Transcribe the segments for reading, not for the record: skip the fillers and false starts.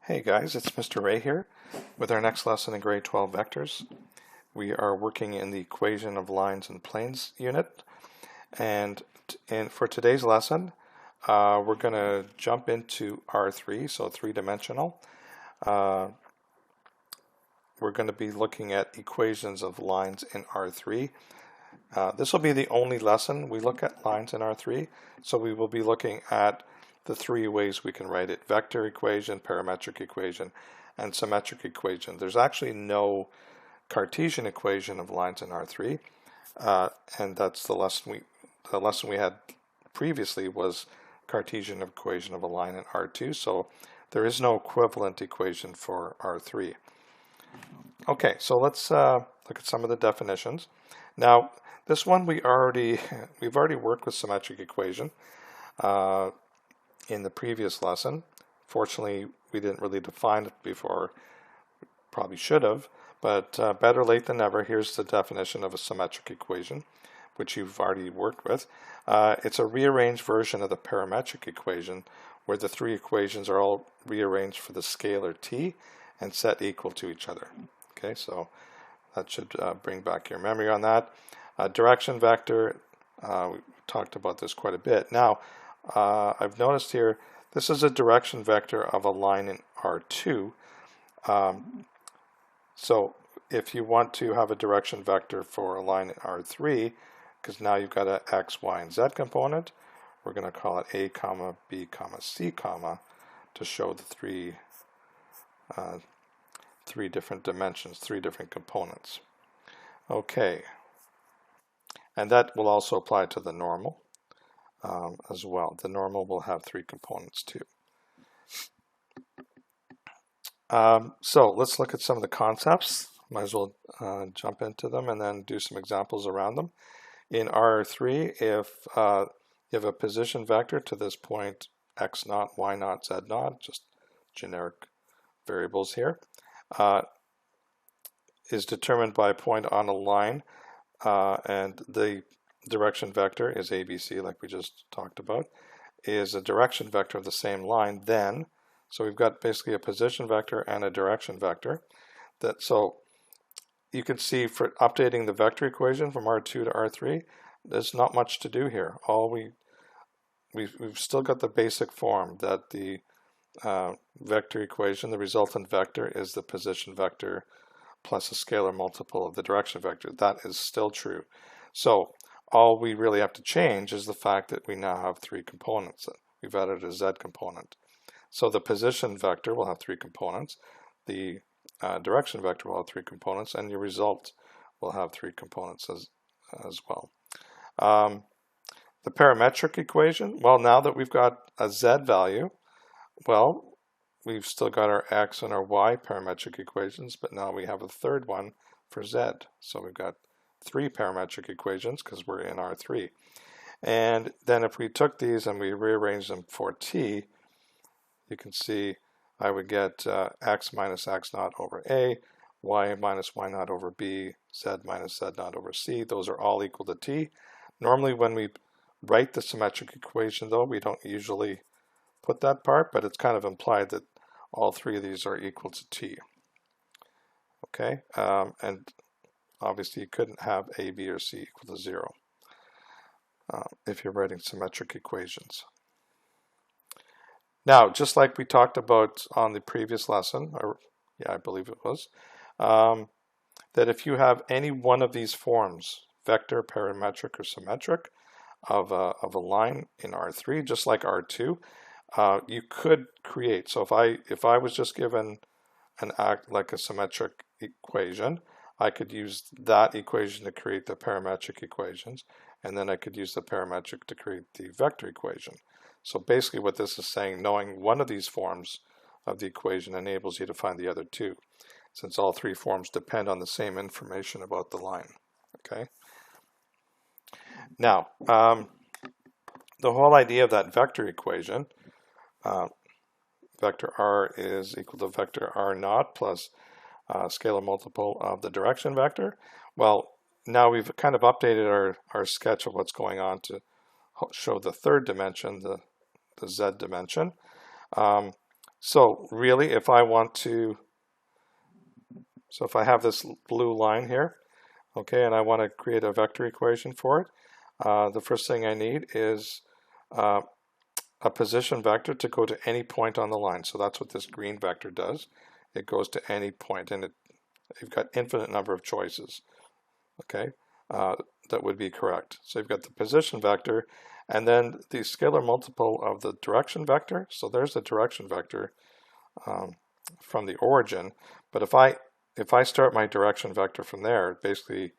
Hey guys, it's Mr. Ray here with our next lesson in grade 12 vectors. We are working in the equation of lines and planes unit, and for today's lesson we're going to jump into R3, so three-dimensional. We're going to be looking at equations of lines in R3. This will be the only lesson we look at lines in R3, so we will be looking at the three ways we can write it: vector equation, parametric equation, and symmetric equation. There's actually no Cartesian equation of lines in R3, and that's the lesson we had previously was Cartesian equation of a line in R2, so there is no equivalent equation for R3. Okay, so let's look at some of the definitions. Now, this one we've already worked with symmetric equation in the previous lesson. Fortunately, we didn't really define it before. Probably should have, but better late than never. Here's the definition of a symmetric equation, which you've already worked with. It's a rearranged version of the parametric equation, where the three equations are all rearranged for the scalar t and set equal to each other. Okay, so that should bring back your memory on that. Direction vector, we talked about this quite a bit. Now, I've noticed here, this is a direction vector of a line in R2. So if you want to have a direction vector for a line in R3, because now you've got an x, y, and z component, we're going to call it a comma b comma c comma to show the three different dimensions, three different components. Okay, and that will also apply to the normal as well. The normal will have three components too. So let's look at some of the concepts. Might as well jump into them and then do some examples around them. In R3, if you have a position vector to this point, x naught, y naught, z naught, just generic variables here, is determined by a point on a line, and the direction vector is ABC, like we just talked about, is a direction vector of the same line, then, so we've got basically a position vector and a direction vector. So you can see for updating the vector equation from R2 to R3, there's not much to do here. We've still got the basic form that the vector equation, the resultant vector, is the position vector plus a scalar multiple of the direction vector. That is still true. So all we really have to change is the fact that we now have three components. We've added a z component. So the position vector will have three components, the direction vector will have three components, and your result will have three components as well. The parametric equation, well, now that we've got a z value, well, we've still got our x and our y parametric equations, but now we have a third one for z. So we've got three parametric equations because we're in R3. And then if we took these and we rearranged them for t, you can see I would get x minus x naught over a, y minus y naught over b, z minus z naught over c. Those are all equal to t. Normally when we write the symmetric equation, though, we don't usually put that part, but it's kind of implied that all three of these are equal to t. Okay, and obviously you couldn't have a, b, or c equal to 0 if you're writing symmetric equations. Now, just like we talked about on the previous lesson, or yeah, I believe it was, that if you have any one of these forms, vector, parametric, or symmetric, of a line in R3, just like R2, you could create. So if I was just given an act like a symmetric equation, I could use that equation to create the parametric equations, and then I could use the parametric to create the vector equation. So basically what this is saying, knowing one of these forms of the equation enables you to find the other two, since all three forms depend on the same information about the line. Okay. Now, the whole idea of that vector equation, vector r is equal to vector r naught plus scalar multiple of the direction vector. Well, now we've kind of updated our sketch of what's going on to show the third dimension, the z dimension. So really, if I want to, so if I have this blue line here, okay, and I want to create a vector equation for it, the first thing I need is a position vector to go to any point on the line. So that's what this green vector does. It goes to any point, and you've got infinite number of choices, okay, that would be correct. So you've got the position vector, and then the scalar multiple of the direction vector. So there's the direction vector from the origin. But if I start my direction vector from there, it basically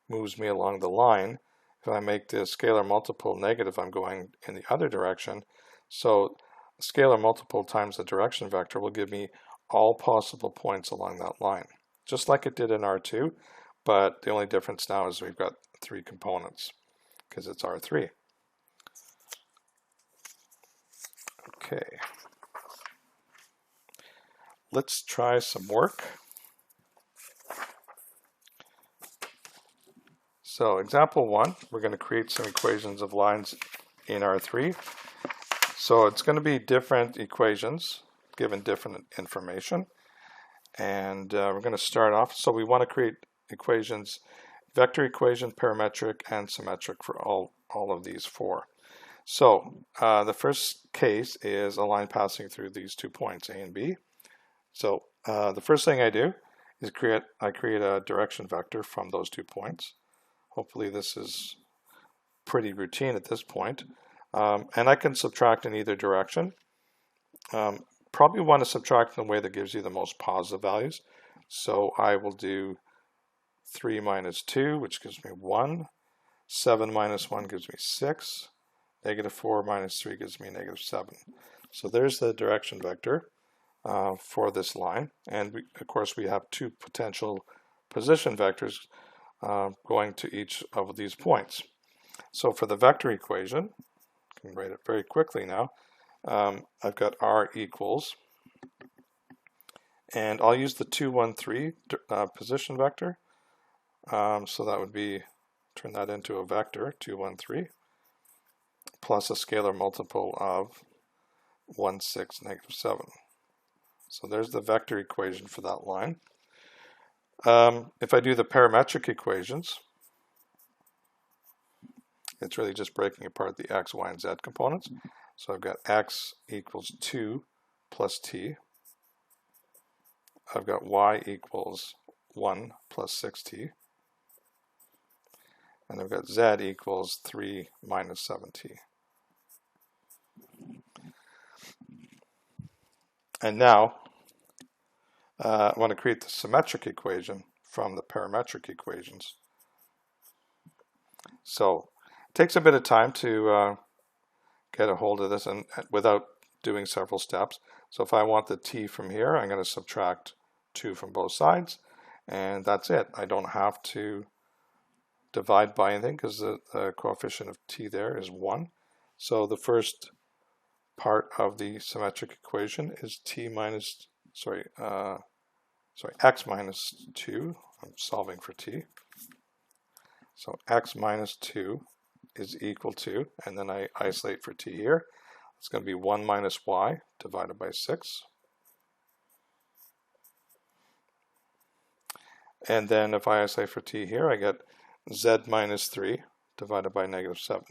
moves me along the line. If I make the scalar multiple negative, I'm going in the other direction. So scalar multiple times the direction vector will give me all possible points along that line, just like it did in R2, but the only difference now is we've got 3 components because it's R3. Okay, let's try some work. So example 1, we're going to create some equations of lines in R3. So it's going to be different equations given different information. And we're going to start off. So we want to create equations, vector equation, parametric, and symmetric for all of these 4. So the first case is a line passing through these 2 points, A and B. So the first thing I do is create a direction vector from those 2 points. Hopefully this is pretty routine at this point. And I can subtract in either direction. Probably want to subtract in a way that gives you the most positive values. So I will do 3 minus 2, which gives me 1. 7 minus 1 gives me 6. Negative 4 minus 3 gives me negative 7. So there's the direction vector for this line. And of course we have 2 potential position vectors going to each of these points. So for the vector equation, I can write it very quickly now. I've got R equals, and I'll use the 2, 1, 3 position vector. So that would be, turn that into a vector, 2, 1, 3, plus a scalar multiple of 1, 6, negative 7. So there's the vector equation for that line. If I do the parametric equations, it's really just breaking apart the x, y, and z components. So I've got x equals 2 plus t. I've got y equals 1 plus 6t. And I've got z equals 3 minus 7t. And now I want to create the symmetric equation from the parametric equations. So it takes a bit of time to get a hold of this and without doing several steps. So if I want the t from here, I'm going to subtract 2 from both sides, and that's it. I don't have to divide by anything because the coefficient of t there is 1. So the first part of the symmetric equation is x minus 2. I'm solving for t. So x minus 2 is equal to, and then I isolate for t here. It's going to be 1 minus y divided by 6. And then if I isolate for t here, I get z minus 3 divided by negative 7.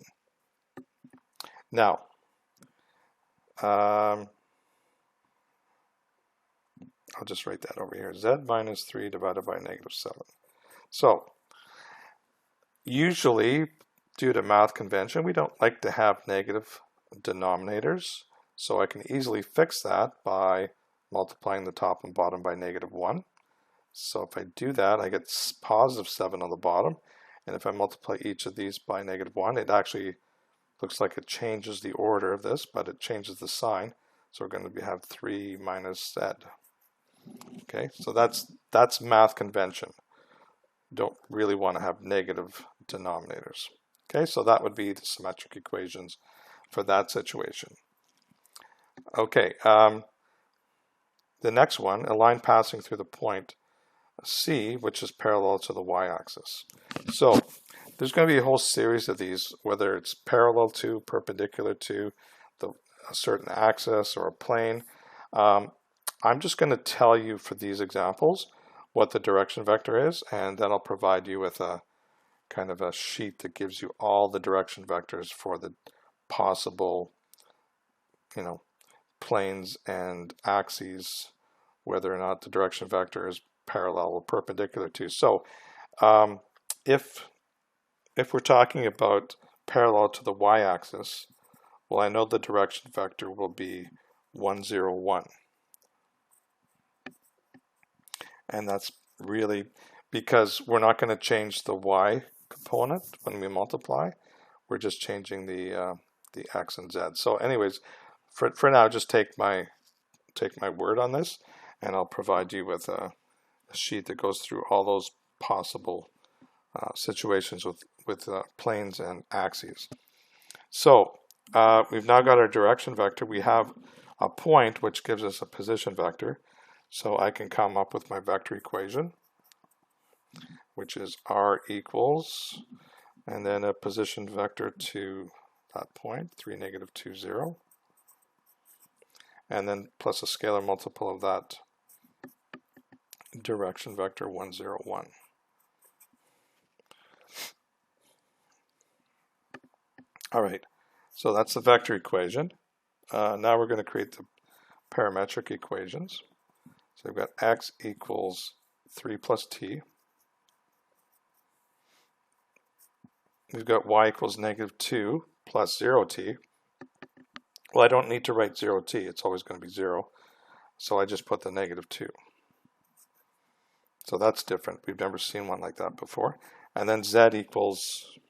Now, I'll just write that over here. Z minus 3 divided by negative 7. So, usually, due to math convention, we don't like to have negative denominators. So I can easily fix that by multiplying the top and bottom by negative 1. So if I do that, I get positive 7 on the bottom. And if I multiply each of these by negative 1, it actually looks like it changes the order of this, but it changes the sign. So we're going to have 3 minus z. Okay, so that's math convention. Don't really want to have negative denominators. Okay, so that would be the symmetric equations for that situation. Okay, the next one, a line passing through the point C, which is parallel to the y-axis. So there's going to be a whole series of these, whether it's parallel to, perpendicular to a certain axis or a plane. I'm just going to tell you for these examples what the direction vector is, and then I'll provide you with a kind of a sheet that gives you all the direction vectors for the possible, planes and axes, whether or not the direction vector is parallel or perpendicular to. So if we're talking about parallel to the y-axis, well, I know the direction vector will be 1, 0, 1. And that's really because we're not going to change the y component when we multiply. We're just changing the x and z. So anyways, for now, just take my word on this, and I'll provide you with a sheet that goes through all those possible situations with planes and axes. So we've now got our direction vector. We have a point which gives us a position vector. So I can come up with my vector equation, which is r equals, and then a position vector to that point, 3, negative 2, 0. And then plus a scalar multiple of that direction vector, 1, 0, 1. All right, so that's the vector equation. Now we're going to create the parametric equations. So we've got x equals 3 plus t. We've got y equals negative 2 plus 0t. Well, I don't need to write 0t. It's always going to be 0. So I just put the negative 2. So that's different. We've never seen one like that before. And then z equals, in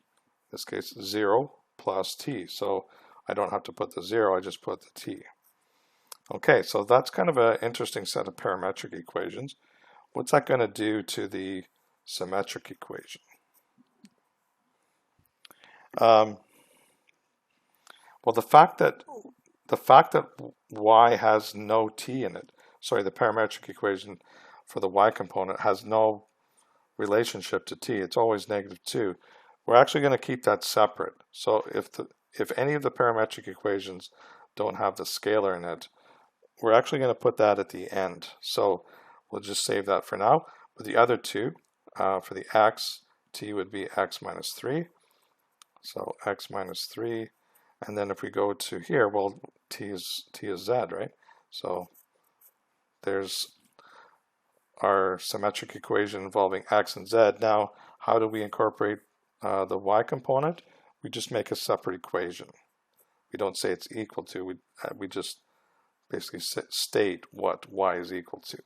this case, 0 plus t. So I don't have to put the 0. I just put the t. Okay, so that's kind of an interesting set of parametric equations. What's that going to do to the symmetric equation? Well, the fact that y has no t in it, sorry, the parametric equation for the y component has no relationship to t. It's always negative 2. We're actually going to keep that separate. So if any of the parametric equations don't have the scalar in it, we're actually going to put that at the end. So we'll just save that for now. But the other two, for the x, t would be x minus 3. So x minus 3. And then if we go to here, well, t is z, right? So there's our symmetric equation involving x and z. Now, how do we incorporate the y component? We just make a separate equation. We don't say it's equal to. We just basically state what y is equal to.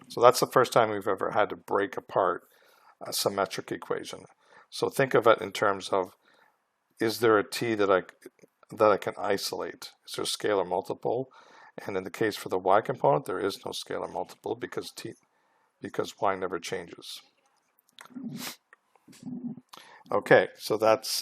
So that's the first time we've ever had to break apart a symmetric equation. So think of it in terms of, is there a t that I can isolate? Is there a scalar multiple? And in the case for the y component, there is no scalar multiple because y never changes. Okay, so that's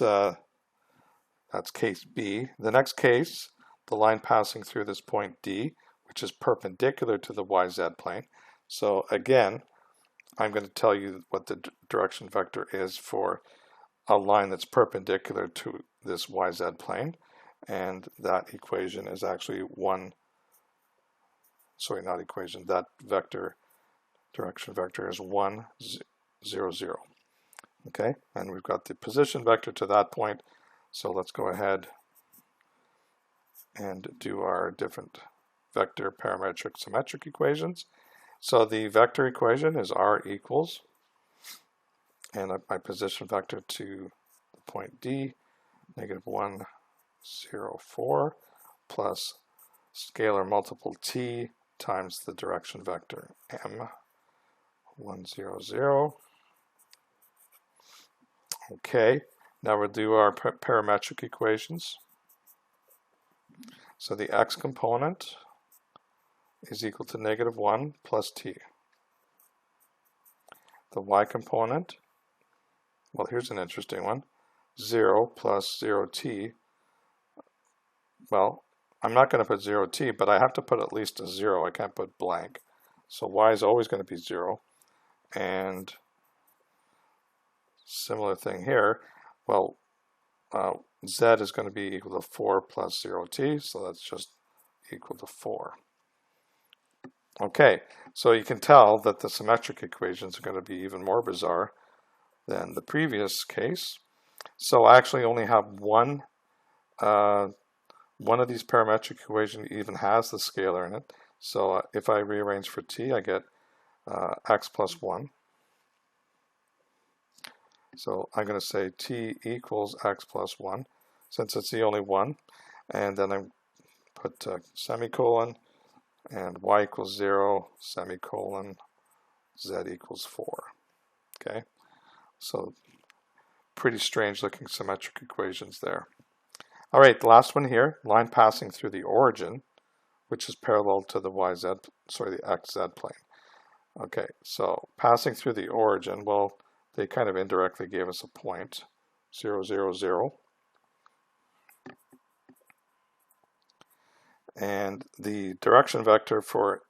case B. The next case, the line passing through this point D, which is perpendicular to the YZ plane. So again, I'm going to tell you what the direction vector is for a line that's perpendicular to this YZ plane. And that equation is actually that direction vector is 1, 0, 0. Okay, and we've got the position vector to that point. So let's go ahead and do our different vector, parametric, symmetric equations. So the vector equation is r equals, and my position vector to the point D, negative 1, 0, 4, plus scalar multiple t times the direction vector m, 1, 0, 0. Okay, now we'll do our parametric equations. So the x component is equal to negative 1 plus t. The y component, well, here's an interesting one, 0 plus 0t. Well, I'm not going to put 0t, but I have to put at least a 0. I can't put blank. So y is always going to be 0. And similar thing here. Well, z is going to be equal to 4 plus 0t, so that's just equal to 4. Okay, so you can tell that the symmetric equations are going to be even more bizarre than the previous case. So I actually only have one of these parametric equations even has the scalar in it. So if I rearrange for t, I get x plus 1. So I'm going to say t equals x plus 1, since it's the only one. And then I put semicolon, and y equals 0, semicolon, z equals 4. Okay, so pretty strange looking symmetric equations there. All right, the last one here, line passing through the origin, which is parallel to the the xz plane. Okay, so passing through the origin, well, they kind of indirectly gave us a point, 0, 0, 0. And the direction vector for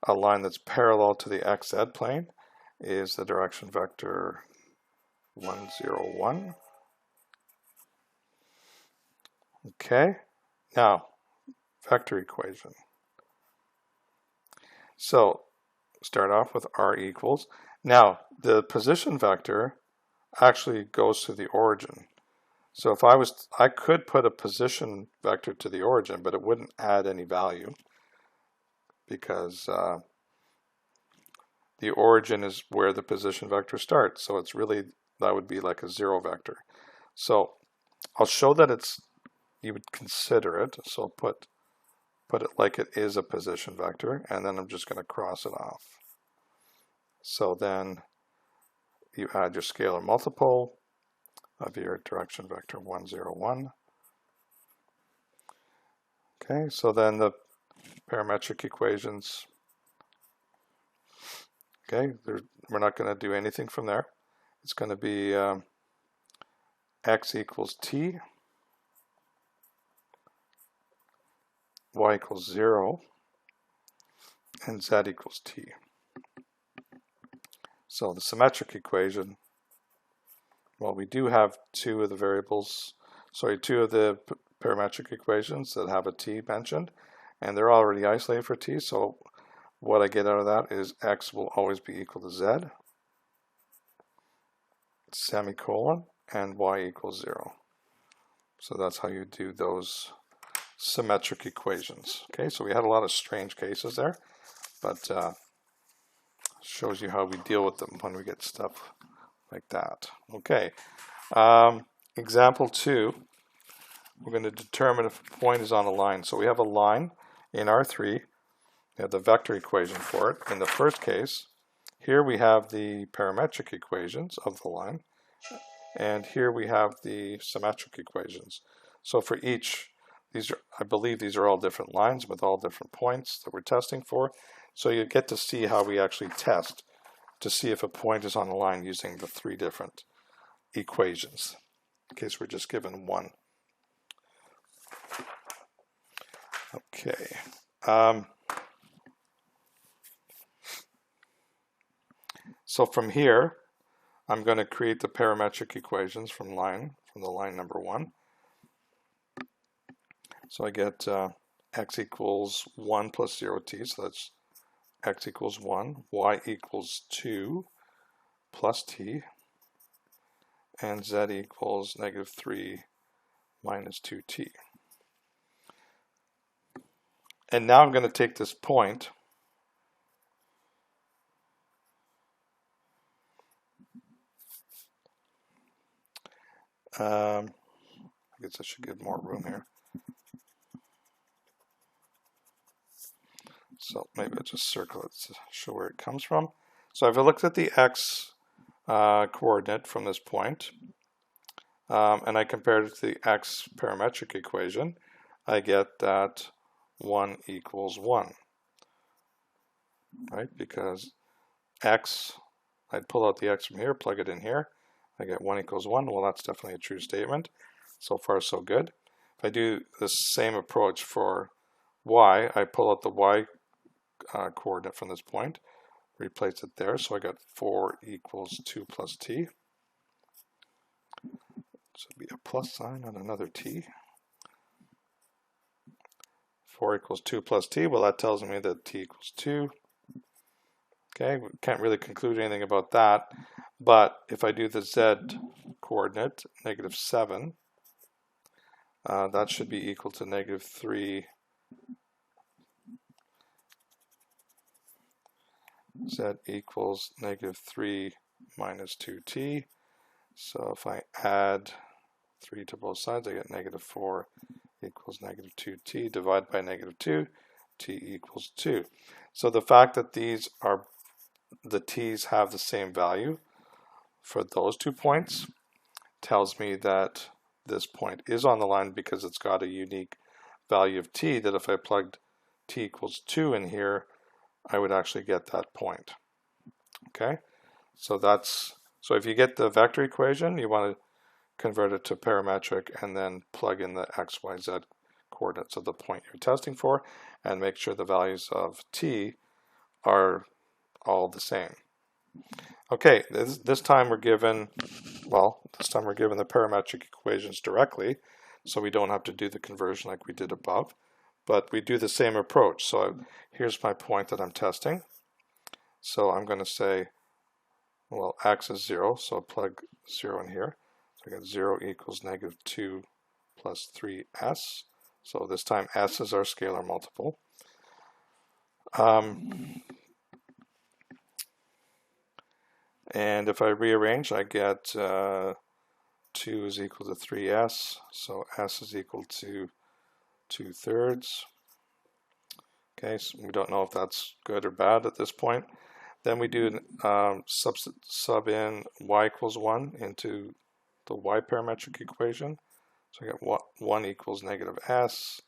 a line that's parallel to the xz plane is the direction vector 1, 0, 1. Okay, now vector equation. So start off with r equals. Now the position vector actually goes to the origin. So if I could put a position vector to the origin, but it wouldn't add any value because the origin is where the position vector starts. So it's really, that would be like a 0 vector. So I'll show that you would consider it. So I'll put it like it is a position vector, and then I'm just going to cross it off. So then you add your scalar multiple of your direction vector 1, 0, 1. Okay, so then the parametric equations, okay, we're not going to do anything from there. It's going to be x equals t, y equals 0, and z equals t. So the symmetric equation, well, we do have two of the parametric equations that have a t mentioned, and they're already isolated for t, so what I get out of that is x will always be equal to z, semicolon, and y equals 0. So that's how you do those symmetric equations. Okay, so we had a lot of strange cases there, but shows you how we deal with them when we get stuff like that. Okay, example 2, we're going to determine if a point is on a line. So we have a line in R3, we have the vector equation for it. In the first case, here we have the parametric equations of the line, and here we have the symmetric equations. So for each, I believe these are all different lines with all different points that we're testing for. So you get to see how we actually test to see if a point is on a line using the 3 different equations, in case we're just given one. Okay. So from here, I'm going to create the parametric equations from the line number 1. So I get x equals 1 plus 0t, so that's x equals 1, y equals 2 plus t, and z equals negative 3 minus 2t. And now I'm going to take this point I guess I should give more room here. So maybe I'll just circle it to show where it comes from. So if I looked at the x coordinate from this point, and I compared it to the x parametric equation, I get that 1 equals 1, right? Because x, I'd pull out the x from here, plug it in here, I get 1 equals 1. Well, that's definitely a true statement. So far, so good. If I do the same approach for y, I pull out the y coordinate from this point, replace it there, so I got 4 equals 2 plus t. So it'd be a plus sign and another t. 4 equals 2 plus t. Well, that tells me that t equals 2. Okay, we can't really conclude anything about that. But if I do the z coordinate, -7, that should be equal to -3 z equals -3 minus 2t. So if I add 3 to both sides, I get -4 equals -2t, divided by -2, t equals 2. So the fact that the t's have the same value for those 2 points tells me that this point is on the line because it's got a unique value of t, that if I plugged t equals 2 in here, I would actually get that point. Okay, so if you get the vector equation, you want to convert it to parametric and then plug in the x, y, z coordinates of the point you're testing for and make sure the values of t are all the same. Okay, this time we're given the parametric equations directly, so we don't have to do the conversion like we did above, but we do the same approach. So here's my point that I'm testing. So I'm going to say, well, x is 0, so I'll plug 0 in here. So I get 0 equals -2 plus 3s. So this time s is our scalar multiple. And if I rearrange, I get 2 is equal to 3s, so s is equal to 2/3. Okay, so we don't know if that's good or bad at this point. Then we do sub in y equals 1 into the y parametric equation. So I get 1 equals -s.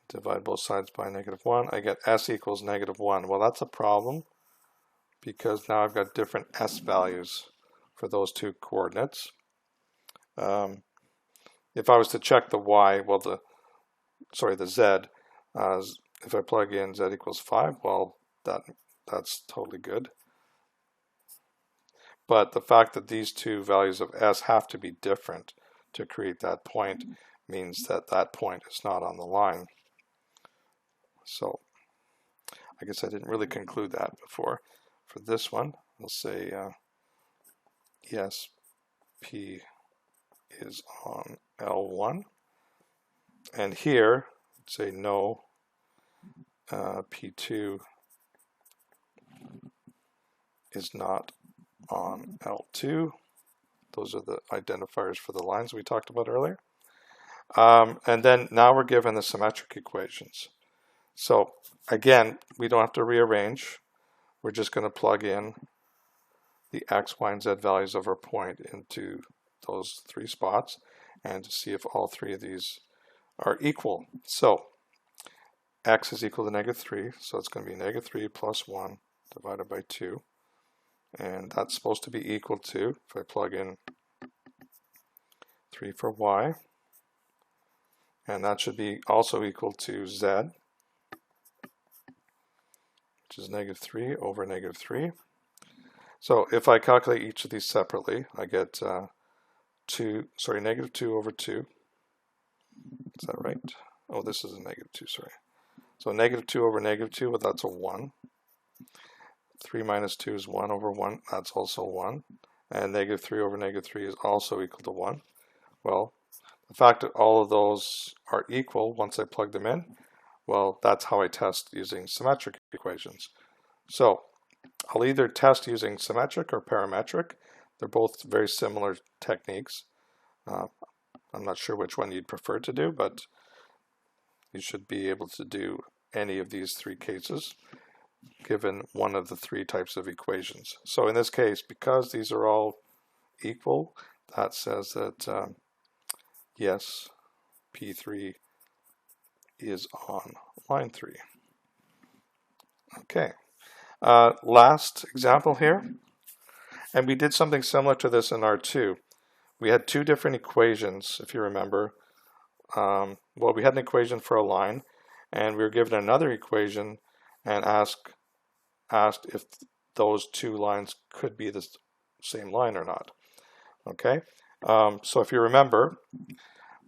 Divide both sides by -1. I get s equals -1. Well, that's a problem because now I've got different s values for those 2 coordinates. If I was to check the y, well, the z, if I plug in z equals 5, well, that's totally good. But the fact that these 2 values of s have to be different to create that point means that that point is not on the line. So I guess I didn't really conclude that before. For this one, we'll say yes, P is on L1. And here, say no, P2 is not on L2. Those are the identifiers for the lines we talked about earlier. And then now we're given the symmetric equations. So again, we don't have to rearrange. We're just going to plug in the x, y, and z values of our point into those 3 spots and to see if all 3 of these are equal. So x is equal to -3, so it's going to be -3 plus 1 divided by 2. And that's supposed to be equal to, if I plug in 3 for y, and that should be also equal to z, which is -3 over -3. So if I calculate each of these separately, I get -2 over 2. Is that right? Oh, this is a -2, sorry. So -2 over -2, well, that's a 1. 3 minus 2 is 1 over 1, that's also 1. And -3 over -3 is also equal to 1. Well, the fact that all of those are equal once I plug them in, well, that's how I test using symmetric equations. So I'll either test using symmetric or parametric. They're both very similar techniques. I'm not sure which one you'd prefer to do, but you should be able to do any of these 3 cases given one of the 3 types of equations. So in this case, because these are all equal, that says that yes, P3 is on line 3. Okay, last example here, and we did something similar to this in R2. We had 2 different equations, if you remember. Well, we had an equation for a line, and we were given another equation and asked if those 2 lines could be the same line or not. Okay, so if you remember,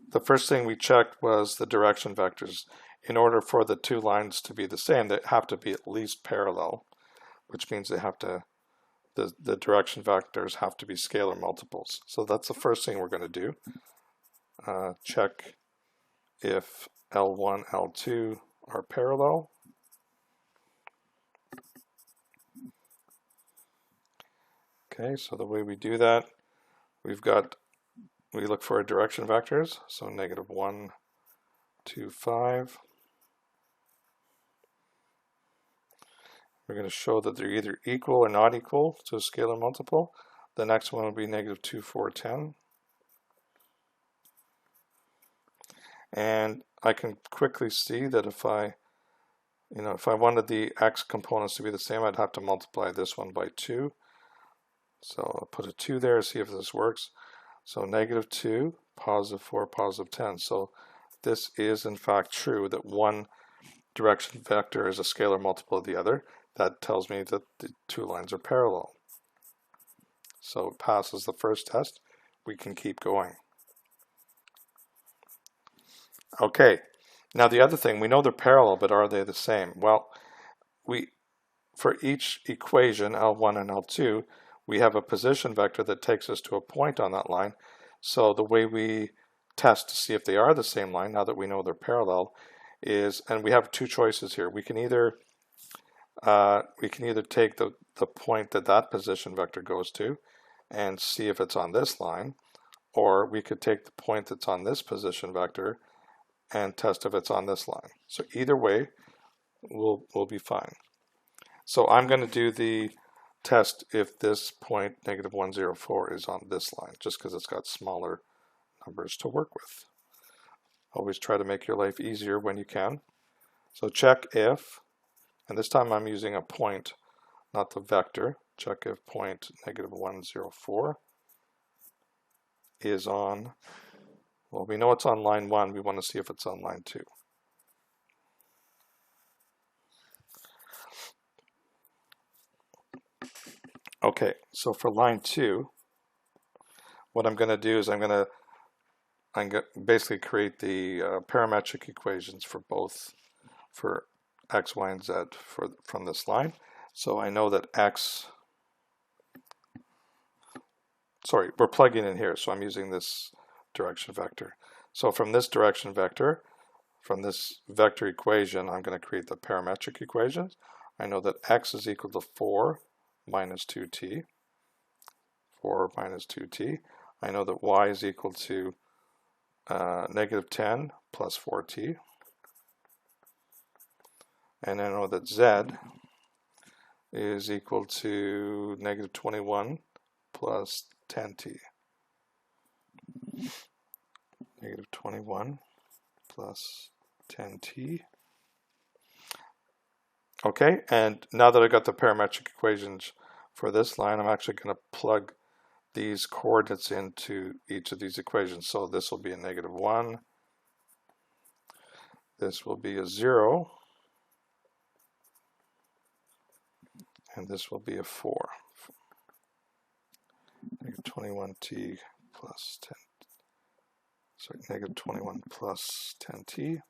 the first thing we checked was the direction vectors. in order for the two lines to be the same, they have to be at least parallel, which means they have to, the direction vectors have to be scalar multiples. So that's the first thing we're going to do. Check if L1, L2 are parallel. Okay, so the way we do that, we look for our direction vectors, so -1, 2, 5. We're going to show that they're either equal or not equal to a scalar multiple. The next one will be -2, 4, 10. And I can quickly see that if I wanted the x components to be the same, I'd have to multiply this one by 2. So I'll put a 2 there, see if this works. So -2, +4, +10. So this is in fact true, that one direction vector is a scalar multiple of the other. That tells me that the two lines are parallel. So it passes the first test. We can keep going. Okay, now the other thing, we know they're parallel, but are they the same? Well, for each equation, L1 and L2, we have a position vector that takes us to a point on that line. So the way we test to see if they are the same line, now that we know they're parallel, is, and we have two choices here. We can either take the point that position vector goes to and see if it's on this line, or we could take the point that's on this position vector and test if it's on this line. So either way, we'll be fine. So I'm going to do the test if this point, -104, is on this line, just because it's got smaller numbers to work with. Always try to make your life easier when you can. So check if, and this time I'm using a point, not the vector. Check if point -104 is on, well, we know it's on line 1. We want to see if it's on line 2. Okay, so for line 2, what I'm going to do is I'm going to basically create the parametric equations for both, for x, y, and z from this line. So I know that we're plugging in here, so I'm using this direction vector. So from this direction vector, from this vector equation, I'm going to create the parametric equations. I know that x is equal to 4 minus 2t. 4 minus 2t. I know that y is equal to -10 plus 4t. And I know that z is equal to -21 plus 10t. -21 plus 10t. Okay, and now that I got the parametric equations for this line, I'm actually going to plug these coordinates into each of these equations. So this will be a -1, this will be a 0, and this will be a 4. -21t plus 10. Sorry, -21 plus 10t.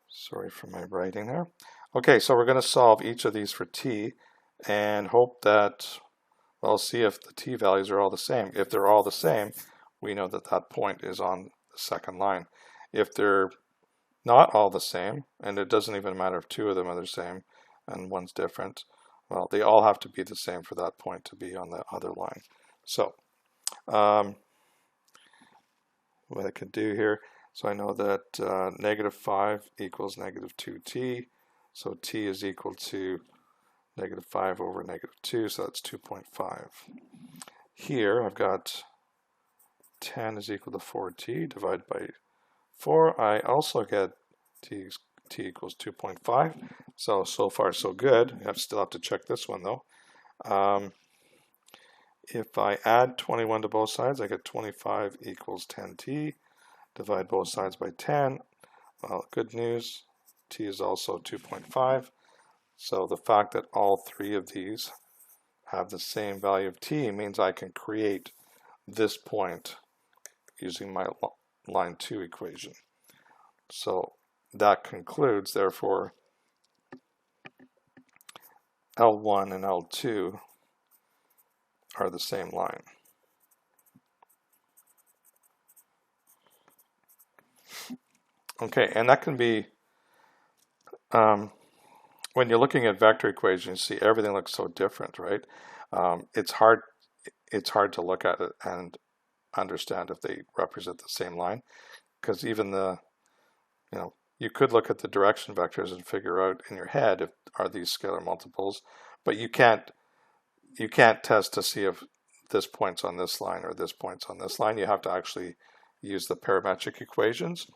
Sorry for my writing there. Okay, so we're going to solve each of these for t and hope that, well, see if the t values are all the same. If they're all the same, we know that that point is on the second line. If they're not all the same, and it doesn't even matter if two of them are the same and one's different, well, they all have to be the same for that point to be on the other line. So what I can do here, so I know that -5 equals -2t, so t is equal to -5 over -2, so that's 2.5. Here I've got 10 is equal to 4t divided by 4. I also get t equals 2.5. So far so good. I still have to check this one though. If I add 21 to both sides, I get 25 equals 10t. Divide both sides by 10. Well, good news, t is also 2.5. So the fact that all three of these have the same value of t means I can create this point using my line 2 equation. So that concludes, therefore, L1 and L2 are the same line. Okay, and that can be, when you're looking at vector equations, you see everything looks so different, right? It's hard to look at it and understand if they represent the same line, because even you could look at the direction vectors and figure out in your head if are these scalar multiples, but you can't test to see if this point's on this line or this point's on this line. You have to actually use the parametric equations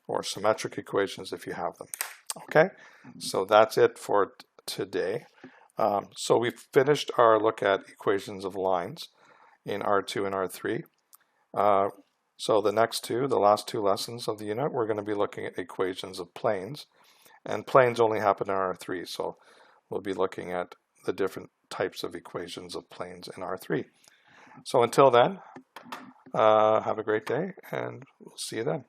or symmetric equations if you have them. Okay, so that's it for today. So we've finished our look at equations of lines in R2 and R3. So the last two lessons of the unit, we're going to be looking at equations of planes, and planes only happen in R3, so we'll be looking at the different types of equations of planes in R3. So until then, have a great day, and we'll see you then.